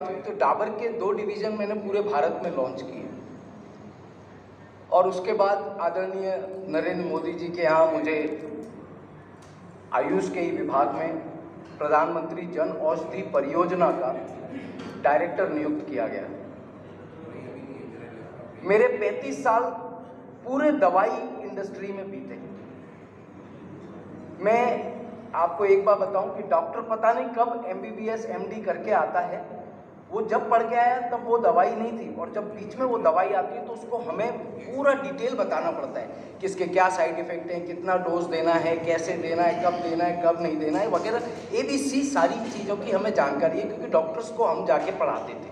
तो डाबर के 2 डिवीज़न मैंने पूरे भारत में लॉन्च किए और उसके बाद आदरणीय नरेंद्र मोदी जी के यहाँ मुझे आयुष के ही विभाग में प्रधानमंत्री जन औषधि परियोजना का डायरेक्टर नियुक्त किया गया। मेरे 35 साल पूरे दवाई इंडस्ट्री में बीते। मैं आपको एक बात बताऊं कि डॉक्टर पता नहीं कब MBBS MD करके आता है। वो जब पढ़ के आया तब वो दवाई नहीं थी, और जब बीच में वो दवाई आती है तो उसको हमें पूरा डिटेल बताना पड़ता है कि इसके क्या साइड इफ़ेक्ट हैं, कितना डोज देना है, कैसे देना है, कब नहीं देना है वगैरह ABC सारी चीज़ों की हमें जानकारी है, क्योंकि डॉक्टर्स को हम जाके पढ़ाते थे।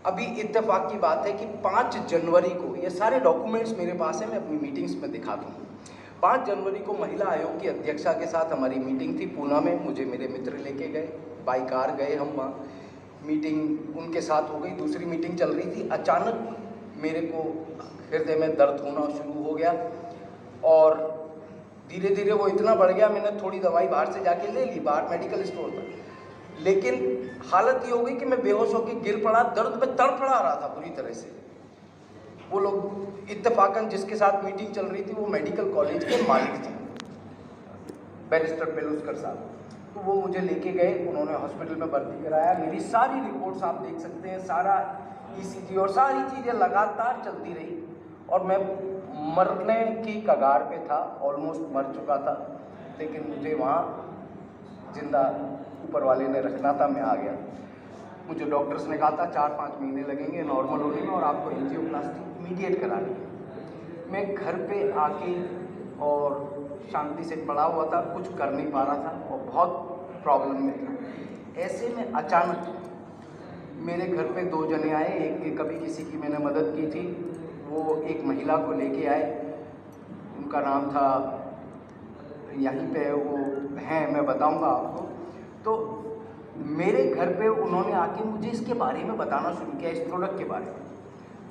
अभी इत्तेफाक की बात है कि 5 जनवरी को ये सारे डॉक्यूमेंट्स मेरे पास है, मैं अपनी मीटिंग्स में दिखाता हूँ। 5 जनवरी को महिला आयोग की अध्यक्षा के साथ हमारी मीटिंग थी पूना में। मुझे मेरे मित्र लेके गए, बाई कार गए हम वहाँ। मीटिंग उनके साथ हो गई, दूसरी मीटिंग चल रही थी। अचानक मेरे को हृदय में दर्द होना शुरू हो गया और धीरे धीरे वो इतना बढ़ गया, मैंने थोड़ी दवाई बाहर से जाके ले ली, बाहर मेडिकल स्टोर पर। लेकिन हालत ये हो गई कि मैं बेहोश होकर गिर पड़ा, दर्द में तड़फड़ा रहा था पूरी तरह से। वो लोग इत्तेफाकन जिसके साथ मीटिंग चल रही थी वो मेडिकल कॉलेज के मालिक थे, बैरिस्टर पेलुस्कर साहब। तो वो मुझे लेके गए, उन्होंने हॉस्पिटल में भर्ती कराया। मेरी सारी रिपोर्ट्स आप देख सकते हैं, सारा ECG और सारी चीज़ें लगातार चलती रही और मैं मरने की कगार पे था, ऑलमोस्ट मर चुका था। लेकिन मुझे वहाँ जिंदा ऊपर वाले ने रखना था, मैं आ गया। मुझे डॉक्टर्स ने कहा था 4-5 महीने लगेंगे नॉर्मल होने में और आपको एंजियोप्लास्टी इमीडिएट करानी है। मैं घर पे आके और शांति से पड़ा हुआ था, कुछ कर नहीं पा रहा था और बहुत प्रॉब्लम में था। ऐसे में अचानक मेरे घर पे 2 जने आए। एक कभी किसी की मैंने मदद की थी, वो एक महिला को लेके आए, उनका नाम था, यहीं पे वो हैं, मैं बताऊंगा आपको। तो मेरे घर पे उन्होंने आके मुझे इसके बारे में बताना शुरू किया, इस प्रोडक्ट के बारे में।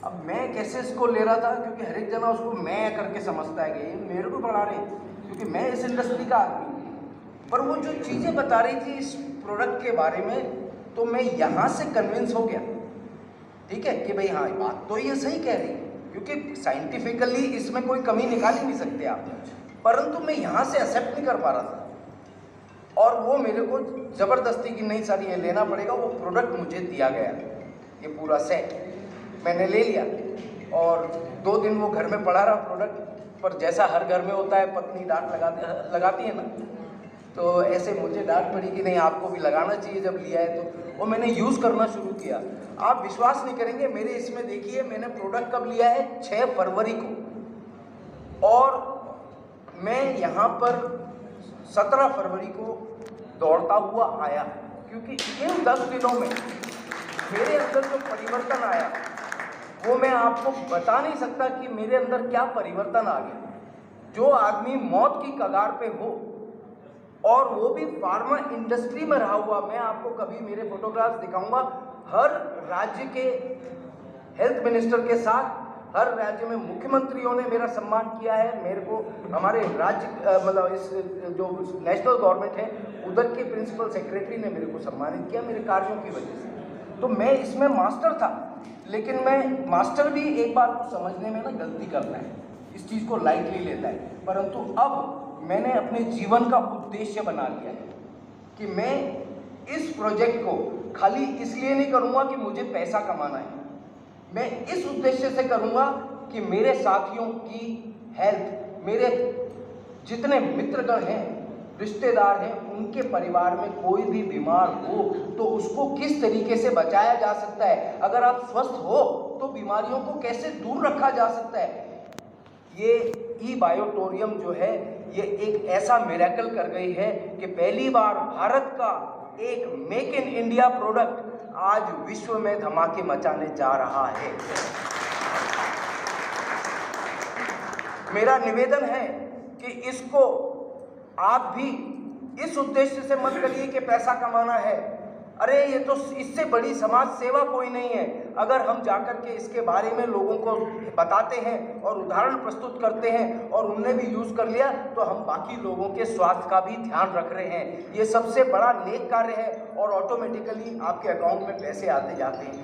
अब मैं कैसे इसको ले रहा था, क्योंकि हर एक जना उसको मैं करके समझता है कि ये मेरे को पढ़ा रहे, क्योंकि मैं इस इंडस्ट्री का आदमी। पर वो जो चीज़ें बता रही थी इस प्रोडक्ट के बारे में, तो मैं यहाँ से कन्विंस हो गया, ठीक है, कि भाई हाँ बात तो ये सही कह रही है, क्योंकि साइंटिफिकली इसमें कोई कमी निकाल ही नहीं सकते आप। परंतु मैं यहाँ से एक्सेप्ट नहीं कर पा रहा था और वो मेरे को ज़बरदस्ती की नहीं सर ये लेना पड़ेगा। वो प्रोडक्ट मुझे दिया गया, ये पूरा सेट मैंने ले लिया और 2 दिन वो घर में पड़ा रहा प्रोडक्ट। पर जैसा हर घर में होता है, पत्नी डांट लगाती है ना, तो ऐसे मुझे डांट पड़ी कि नहीं आपको भी लगाना चाहिए जब लिया है तो। वो मैंने यूज़ करना शुरू किया। आप विश्वास नहीं करेंगे, मेरे इसमें देखिए मैंने प्रोडक्ट कब लिया है, 6 फरवरी को, और मैं यहाँ पर 17 फरवरी को दौड़ता हुआ आया, क्योंकि इन 10 दिनों में मेरे अंदर जो परिवर्तन आया वो मैं आपको बता नहीं सकता कि मेरे अंदर क्या परिवर्तन आ गया। जो आदमी मौत की कगार पे हो और वो भी फार्मा इंडस्ट्री में रहा हुआ, मैं आपको कभी मेरे फोटोग्राफ्स दिखाऊंगा, हर राज्य के हेल्थ मिनिस्टर के साथ, हर राज्य में मुख्यमंत्रियों ने मेरा सम्मान किया है। मेरे को हमारे राज्य मतलब इस जो नेशनल गवर्नमेंट है उधर के प्रिंसिपल सेक्रेटरी ने मेरे को सम्मानित किया मेरे कार्यों की वजह से। तो मैं इसमें मास्टर था, लेकिन मैं मास्टर भी एक बार को समझने में ना गलती करता है, इस चीज़ को लाइटली लेता है। परंतु अब मैंने अपने जीवन का उद्देश्य बना लिया है कि मैं इस प्रोजेक्ट को खाली इसलिए नहीं करूँगा कि मुझे पैसा कमाना है, मैं इस उद्देश्य से करूँगा कि मेरे साथियों की हेल्थ, मेरे जितने मित्रगण हैं, रिश्तेदार हैं, उनके परिवार में कोई भी बीमार हो तो उसको किस तरीके से बचाया जा सकता है, अगर आप स्वस्थ हो तो बीमारियों को कैसे दूर रखा जा सकता है। ये ई-बायोटोरियम जो है ये एक ऐसा मिरेकल कर गई है कि पहली बार भारत का एक मेक इन इंडिया प्रोडक्ट आज विश्व में धमाके मचाने जा रहा है। मेरा निवेदन है कि इसको आप भी इस उद्देश्य से मत करिए कि पैसा कमाना है, अरे ये तो इससे बड़ी समाज सेवा कोई नहीं है। अगर हम जाकर के इसके बारे में लोगों को बताते हैं और उदाहरण प्रस्तुत करते हैं और उनने भी यूज़ कर लिया, तो हम बाकी लोगों के स्वास्थ्य का भी ध्यान रख रहे हैं। ये सबसे बड़ा नेक कार्य है और ऑटोमेटिकली आपके अकाउंट में पैसे आते जाते हैं।